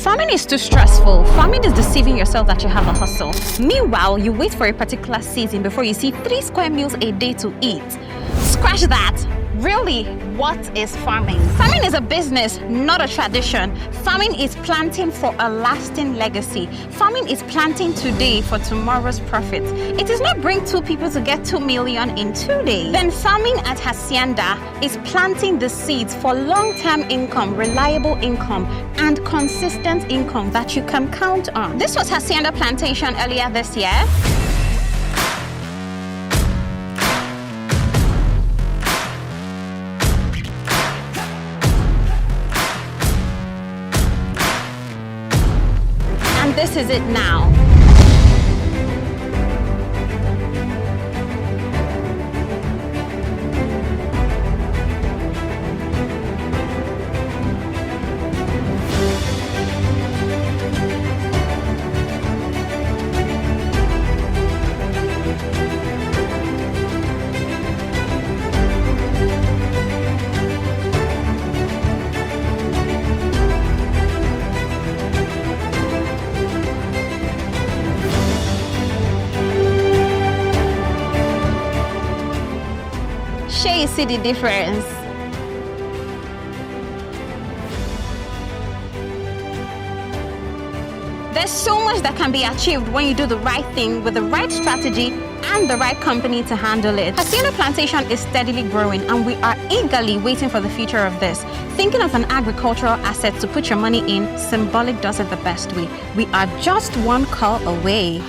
Farming is too stressful. Farming is deceiving yourself that you have a hustle. Meanwhile, you wait for a particular season before you see 3 square meals a day to eat. Scratch that. Really, what is farming? Farming is a business, not a tradition. Farming is planting for a lasting legacy. Farming is planting today for tomorrow's profit. It is not bring 2 people to get 2 million in 2 days. Then farming at Hacienda is planting the seeds for long-term income, reliable income, and consistent income that you can count on. This was Hacienda Plantation earlier this year. And this is it now. Share you see the difference. There's so much that can be achieved when you do the right thing with the right strategy and the right company to handle it. Hacienda Plantation is steadily growing and we are eagerly waiting for the future of this. Thinking of an agricultural asset to put your money in, Xymbolic does it the best way. We are just one call away.